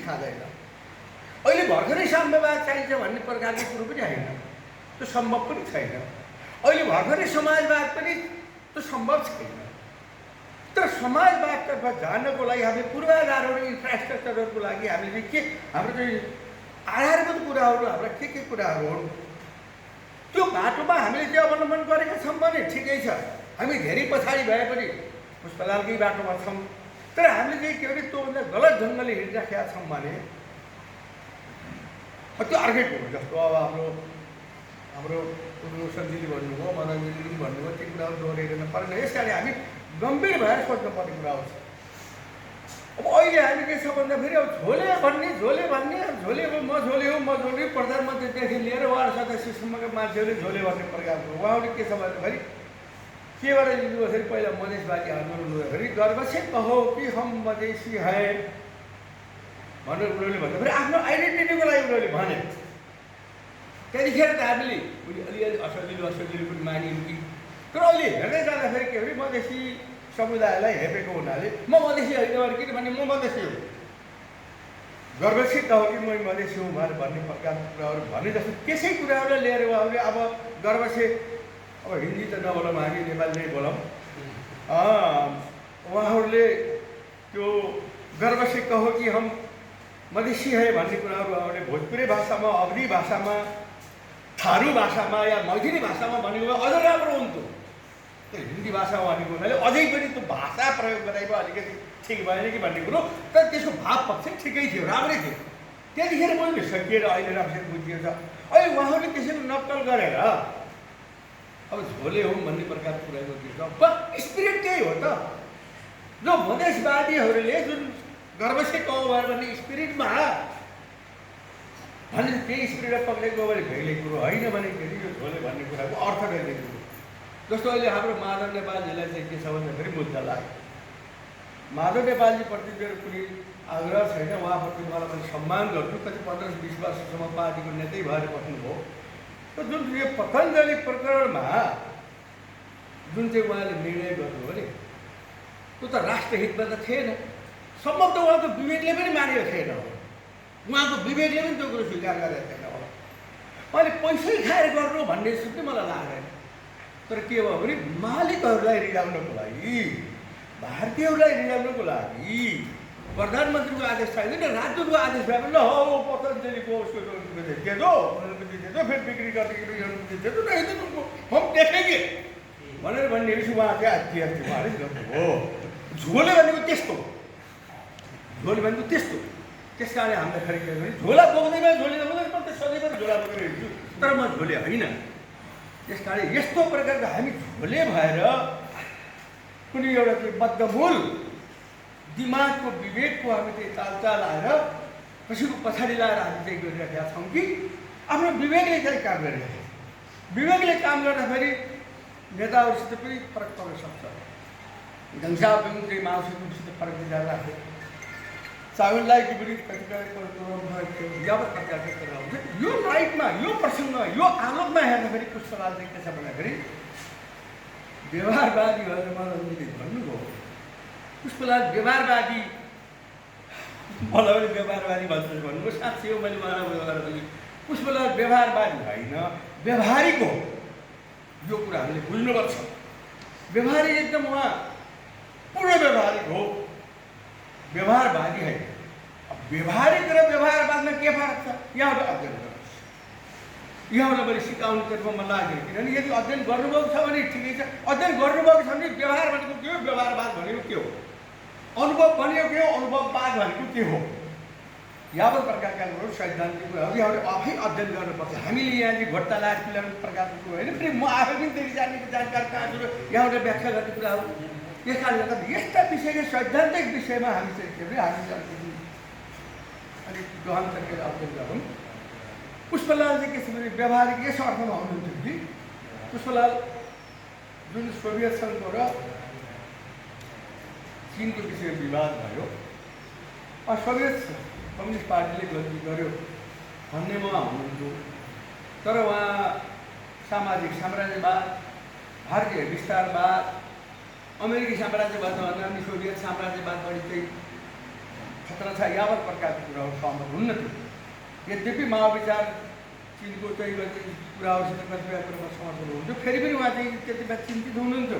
खाँदैन। अहिले भर्खरै साम्यवाद चाहिन्छ भन्ने प्रकारको कुरो पनि होइन, त्यो सम्भव पनि छैन। अहिले भर्खरै समाजवाद पनि त्यो सम्भव छैन। तर समाजवादतर्फ जानको लागि हामी पूर्वाधारहरू इन्फ्रास्ट्रक्चरहरूको लागि हामीले के हाम्रो चाहिँ आधारभूत कुराहरू हाम्रा के कुराहरू हुन् त्यो बाटोमा हामीले चाहिँ अवलम्बन गरेका छौँ भने ठिकै छ। हामी धेरै पछाडि भए पनि पुष्पलालकै बाटोमा छौँ। तर हामीले चाहिँ के भने त्योभन्दा गलत ढङ्गले हिँडिराखेका छौँ भने त्यो अर्कै कुरो। जस्तो अब हाम्रो सन्जीले भन्नुभयो, मनोरञ्जनले भन्नुभयो, ती कुराहरू दोहोऱ्याइरहन परेन। यस कारण हामी गम्भीर भएर सोच्नुपर्ने कुरा आउँछ। अब अहिले हामी के छ भन्दाखेरि अब झोले भन्ने अब म झोले हो प्रधानमन्त्रीदेखि लिएर वार्ड सदस्यसम्मका मान्छेहरूले झोले भन्ने प्रकारको उहाँहरूले के छ भन्दाखेरि केबाट लिनुभयो पहिला मधेसवादी आन्दोलन हुँदाखेरि गर्व से कहो कि हम मधेसी है भनेर उनीहरूले भन्दाखेरि आफ्नो आइडेन्टिटीको लागि उनीहरूले भने। त्यतिखेर त हामीले अलिअलि असजिलो पनि मानियौँ कि। तर अहिले हेर्दै जाँदाखेरि के भने मधेसी समुदायलाई हेपेको हुनाले म मधेसी होइन किनभने म मधेसी हो, गर्वसित हो कि म मधेसी हुँ भनेर भन्ने प्रकारको कुराहरू भने जस्तो त्यसै कुराहरूलाई लिएर उहाँहरूले अब गर्वसे अब हिन्दी त नबोलौँ, हामी नेपाली नै बोलौँ। उहाँहरूले त्यो गर्वसे कहो कि हम मधेसी है भन्ने कुराहरू उहाँहरूले भोजपुरी भाषामा, अवधी भाषामा, थारू भाषामा या मैथिली भाषामा भनेको भए अझ राम्रो हुन्थ्यो। त्यो हिन्दी भाषा भनेको हुनाले अझै पनि त्यो भाषा प्रयोग गराइबा अलिकति ठिक भएन कि भन्ने कुरो। तर त्यसको भाव पक्ष ठिकै थियो, राम्रै थियो। त्यतिखेर मैले सकिएर अहिले राम्रोसँग बुझिएको छ। अहिले उहाँहरूले त्यसैको नक्कल गरेर अब झोले हो भन्ने प्रकारको कुरा गरिदिन्छ। स्पिरिट त्यही हो त। जो मधेसवादीहरूले जुन गर्वसे कहो भएर भन्ने स्पिरिटमा भने त्यही स्पिरिटमा पक्रेको भने भेग्ने कुरो होइन भने यो झोले भन्ने कुराको अर्थ भेग्ने कुरो। जस्तो अहिले हाम्रो माधव नेपालजीलाई चाहिँ के छ भन्दाखेरि मुद्दा लाग्यो। माधव नेपालजीप्रति मेरो कुनै आग्रह छैन, उहाँप्रति मलाई पनि सम्मान गर्छु। कति 15-20 वर्षसम्म पार्टीको नेतै भएर बस्नुभयो। तर जुन यो पतञ्जलि प्रकरणमा जुन चाहिँ उहाँले निर्णय गर्नुभयो नि त्यो त राष्ट्रहितमा त थिएन। सम्भव त उहाँको विवेकले पनि मानेको थिएन होला, उहाँको विवेकले पनि त्यो कुरो स्वीकार गरेको थिएन होला। मैले पैसै खाएर गर्नु भन्ने सुत्ने मलाई लाग्दैन। तर के भयो भने मालिकहरूलाई रिडाउनको लागि, भारतीयहरूलाई रिडाउनको लागि प्रधानमन्त्रीको आदेश छैन, राज्यको आदेश भए पनि ल हो पतञ्जलिको उसको दे दो फिर बिक्री करने के लिए दे दो, नहीं तो तुमको हम देखेंगे भनेर भन्ने उहाँ चाहिँ उहाँले गर्नुभयो। झोले भनेको त्यस्तो, झोले भनेको त्यस्तो। त्यस कारण हामीलाई खरि के भने झोला बोक्दैमा झोले नबोक्दैन, म त सधैँभरि झोला बोकेर हिँड्छु, तर म झोले होइन। त्यस कारण यस्तो प्रकारको हामी झोले भएर कुनै एउटा चाहिँ बद्धमूल दिमागको विवेकको हामी चाहिँ तालचाल आएर कसैको पछाडि लाएर हामी चाहिँ गरिरहेका छौँ कि आफ्नो विवेकले चाहिँ काम गरिरहेको छ। विवेकले काम गर्दाखेरि नेताहरूसित पनि फरक पर्न सक्छ। घनश्याम चाहिँ माओवादीसित फरक जाँदा साहुलाई विपरीत कतिपय यावत प्रकारको कुरा हुन्छ। यो लाइटमा, यो प्रसङ्ग, यो आलोकमा हेर्दाखेरि पुष्पलाल चाहिँ के छ भन्दाखेरि व्यवहारवादी भनेर मनोरञ्जनले भन्नुभयो। पुष्पलाल व्यवहारवादी, मलाई पनि व्यवहारवादी भन्नुभयो। साँच्चै हो, मैले उहाँलाई पुष्पलाल व्यवहारवादी होइन, व्यवहारिक हो। यो कुरा हामीले बुझ्नुपर्छ। व्यवहारिक एकदम उहाँ पूर्ण व्यवहारिक हो, व्यवहारवादी है। व्यवहारिक र व्यवहारवादमा के फरक छ यहाँबाट अध्ययन गर्नुहोस्। यहाँबाट मैले सिकाउने तर्फमा मन लाग्यो। किनभने यदि अध्ययन गर्नुभएको छ भने ठिकै छ। अध्ययन गर्नुभएको छ भने व्यवहार भनेको के हो, व्यवहारवाद भनेको के हो, अनुभव भनेको के हो, अनुभववाद भनेको के हो, यावत प्रकारका कुराहरू सैद्धान्तिक कुराहरू यहाँले आफै अध्ययन गर्नुपर्छ। हामीले यहाँ चाहिँ घोट्टा लाएर पिलाउने प्रकारको कुरो होइन। फेरि म आफै पनि त्यति जानेको जानकार कहाँ छु, यहाँबाट व्याख्या गर्ने कुराहरू। यस कारणले गर्दा यस्ता विषयको सैद्धान्तिक विषयमा हामी चाहिँ के भने हामी अलिक गहन तरिकाले अध्ययन गरौँ। पुष्पलाल चाहिँ के छ भने व्यवहारिक यस अर्थमा हुनुहुन्थ्यो कि पुष्पलाल जुन सोभियत सङ्घको र चिनको विषयमा विवाद भयो, सोभियत कम्युनिस्ट पार्टीले गल्ती गर्यो भन्नेमा हुनुहुन्थ्यो। तर उहाँ सामाजिक साम्राज्यवाद, भारतीय विस्तारवाद, अमेरिकी साम्राज्यवाद भन्दा पनि सोभियत साम्राज्यवाद बढी चाहिँ खतरा छ यावत प्रकारको कुराहरू सहमत हुन्न थियो। यद्यपि महाविचार चिनको चाहिँ कुराहरूसित कतिपय कुरामा समर्थन हुन्थ्यो, फेरि पनि उहाँ चाहिँ त्यति बेला चिन्तित हुनुहुन्थ्यो।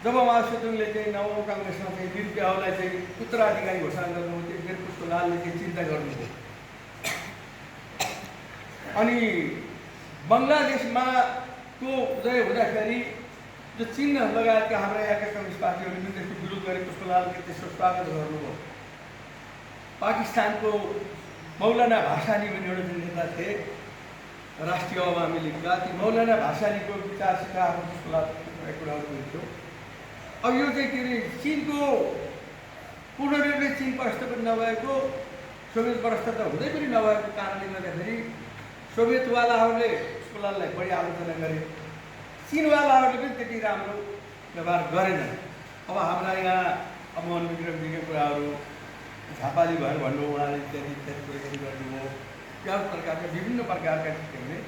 जब उहाँ सेतुङले चाहिँ नवौँ काङ्ग्रेसमा चाहिँ वीर ब्याउलाई चाहिँ उत्तराधिकारी घोषणा गर्नुभयो, त्यतिखेर पुष्पलालले चाहिँ चिन्ता गर्नुभयो। अनि बङ्गलादेशमा को उदय हुँदाखेरि जो चिन्ह लगायतका हाम्रा यहाँका कम्युनिस्ट पार्टीहरूले पनि त्यसको विरोध गरे, पुष्पलालले त्यसको स्वागत गर्नुभयो। पाकिस्तानको मौलाना भासानी पनि एउटा जुन नेता थिए राष्ट्रिय अवामी लीगका, ती मौलाना भासानीको विचारसित आफ्नो पुष्पलालको कुराहरू हुन्थ्यो। अब यो चाहिँ के अरे चिनको पूर्ण रूपले चिन परस्त पनि नभएको, सोभियत परस्त त हुँदै पनि नभएको कारणले गर्दाखेरि सोभियतवालाहरूले पुष्पलाललाई बढी आलोचना गरे, चिनवालाहरूले पनि त्यति राम्रो व्यवहार गरेनन्। अब हाम्रा यहाँ अमोहन विक्रमजीको कुराहरू झापाली भएर भन्नु उहाँले इत्यादि इत्यादि कुराहरू गर्नुभयो। क्या प्रकारका विभिन्न प्रकारका के भने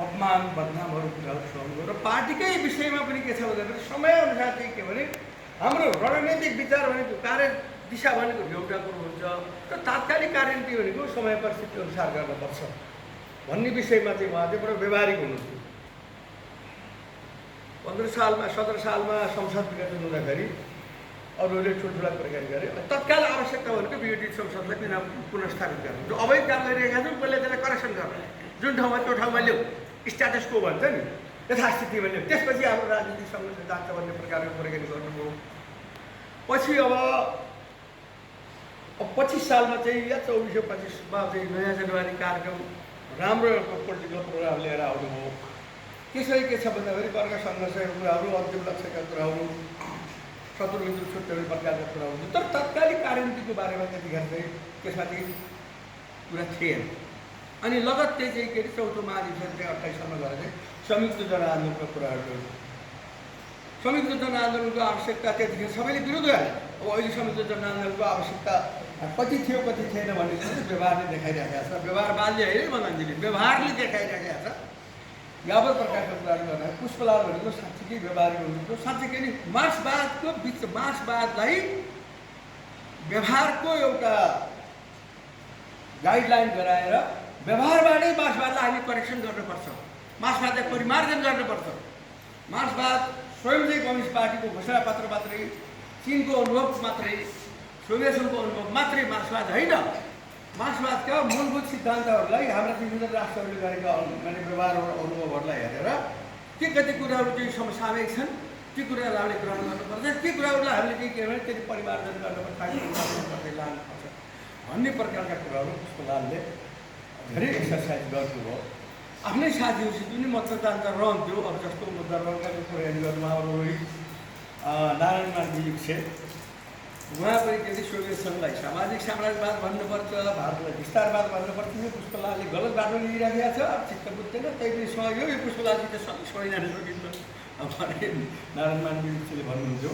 अपमान बदनामहरू कुराहरू सुनाउनु र पार्टीकै विषयमा पनि के छ भन्दाखेरि समयअनुसार चाहिँ के भने हाम्रो रणनीतिक विचार भनेको कार्य दिशा भनेको एउटा कुरो हुन्छ र तात्कालिक कार्यनीति भनेको समय परिस्थिति अनुसार गर्नुपर्छ भन्ने विषयमा चाहिँ उहाँ चाहिँ बडो व्यवहारिक हुनुहुन्थ्यो। 17 सालमा संसद विघटन हुँदाखेरि अरूले ठुल्ठुला कुराकानी गरे। तत्काल आवश्यकता भनेको विघटित संसदलाई पुनर्स्थापित गर्नु, जो अवैध काम गरिरहेका छौँ पहिला त्यसलाई करेक्सन गर्नु, जुन ठाउँमा त्यो ठाउँमा ल्याऊ, स्ट्याटस को भन्छ नि, यथास्थितिमा ल्याऊ, त्यसपछि हाम्रो राजनीतिक संघर्ष जान्छ भन्ने प्रकारको कुराकानी गर्नुभयो। पछि अब 25 सालमा चाहिँ या 2425मा चाहिँ नयाँ जनवरी कार्यक्रम राम्रो पोलिटिकल प्रोग्राम लिएर आउनुभयो। त्यसरी के छ भन्दाखेरि वर्ग सङ्घर्षका कुराहरू, अन्तिम लक्ष्यका कुराहरू, शत्रुविरुद्ध छुट्याउने प्रकारका कुराहरू, तर तत्कालिक कार्यनीतिको बारेमा त्यतिखेर चाहिँ त्यसमा चाहिँ कुरा थिएन। अनि लगत्तै चाहिँ के अरे चौथो महाधिवेशन चाहिँ 28 सालमा गएर चाहिँ संयुक्त जनआन्दोलनका कुराहरू, संयुक्त जनआन्दोलनको आवश्यकता त्यतिखेर सबैले विरोध गरे। अब अहिले संयुक्त जनआन्दोलनको आवश्यकता कति थियो कति थिएन भन्ने चाहिँ व्यवहारले देखाइरहेको छ। व्यवहारवादले होइन मदनजीले, व्यवहारले देखाइरहेको छ। यावत प्रकारका कुराहरू गर्दा पुष्पलाल भनेको साँच्चीकै व्यवहारिक हुनुहुन्छ। साँच्चीकै नि मार्क्सवादको बिच मार्क्सवादलाई व्यवहारको एउटा गाइडलाइन गराएर व्यवहारबाटै मार्क्सवादलाई हामी करेक्सन गर्नुपर्छ, मार्क्सवादलाई परिमार्जन गर्नुपर्छ। मार्क्सवाद स्वयं चाहिँ कम्युनिस्ट पार्टीको घोषणापत्र मात्रै, चिनको अनुभव मात्रै, सोभियत सङ्घको अनुभव मात्रै मार्क्सवाद होइन। मार्क्सवादका मूलभूत सिद्धान्तहरूलाई हाम्रा विभिन्न राष्ट्रहरूले गरेका माने व्यवहार अनुभवहरूलाई हेरेर के कति कुराहरू चाहिँ समसामयिक छन्, ती कुराहरूलाई हामीले ग्रहण गर्नुपर्छ, ती कुराहरूलाई हामीले चाहिँ के भने त्यति परिमार्जन गर्नुपर्छ, गर्दै लानुपर्छ भन्ने प्रकारका कुराहरू पुष्पलालले धेरै एक्सर्साइज गर्नुभयो। आफ्नै साथीहरूसित पनि मतदाता रहन्थ्यो। अब जस्तो मतदाताका कुराहरू गर्नुमा अब नारायणमान विजुक्छे, उहाँ पनि के अरे सोभियत सङ्घलाई सामाजिक साम्राज्यवाद भन्नुपर्छ, भारतलाई विस्तारवाद भन्नुपर्छ, यो पुष्पलालले गलत बाटो लिइराखेको छ। अब चित्त बुझ्दैन, त्यही पनि सहयोग यो पुष्पलालसित सबै जान सकिन्छ भने नारायणमान विजुक्छेले भन्नुहुन्थ्यो।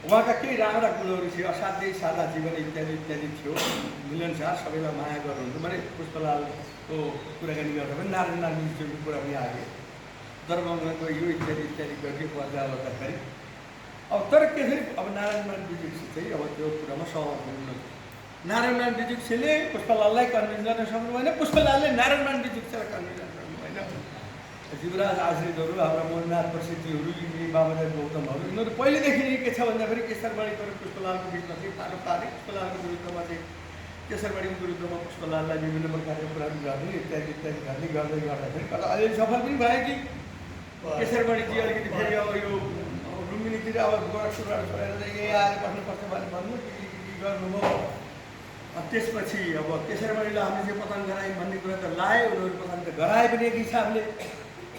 उहाँका केही राम्रा गुणहरू थियो, असाध्यै सादा जीवन इत्यादि इत्यादि थियो, मिलनसार, सबैलाई माया गर्नुहुन्थ्यो। मैले पुष्पलालको कुराकानी गर्दा पनि नारायणमान विजुक्छेको कुरा पनि आयो, धर्मको यो इत्यादि इत्यादि गर्ने पर्दा गर्दाखेरि। अब तर के फेरि अब नारायणमान विजुक्छे चाहिँ अब त्यो कुरामा सहमत हुनुहुन्न। नारायणमान विजुक्छेले पुष्पलाललाई कन्भिन्स गर्न सक्नु भएन, पुष्पलालले नारायणमान विजुक्छेलाई कन्भिन्स गर्न सक्नु भएन। जीवराज आश्रितहरू, हाम्रा मोहननाथ प्रसिद्धिहरू, यिनी बाबुराज गौतमहरू, यिनीहरू पहिलेदेखि नै के छ भन्दाखेरि केशरमणिको र पुष्पलालको बिचमा चाहिँ पाटो पारे, पुष्पलालको विरुद्धमा चाहिँ केशरमणिको विरुद्धमा पुष्पलाललाई विभिन्न प्रकारका कुराहरू गर्ने इत्यादि इत्यादि गर्ने गर्दै गर्दाखेरि कता अलिअलि सफल पनि भयो कि केशरमणिजी अलिकति फेरि अब यो लुम्बिनीतिर अब गोरखपुरबाट छोडेर चाहिँ यही आएर बस्नुपर्छ भने भन्नु गर्नुभयो। त्यसपछि अब केशरमणिलाई हामीले चाहिँ पतन गरायौँ भन्ने कुरा त लायो, उनीहरू पतन त गराए पनि एक हिसाबले।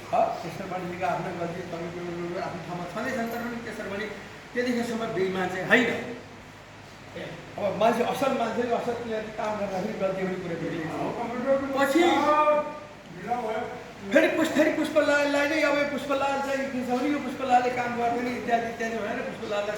केशरमणिजीको आफ्नो गल्ती तपाईँको आफ्नो ठाउँमा छँदैछन्, तर पनि केशरमणि त्यतिखेरसम्म बेइमान चाहिँ होइन। अब मान्छे असल मान्छेले असल काम गर्दाखेरि गल्ती हुने कुरा बिग्रिएको पछि फेरि पुष्पलाललाई नै अब पुष्पलाल चाहिँ के छ भने यो पुष्पलालले काम गर्दैन इत्यादि इत्यादि भनेर पुष्पलाललाई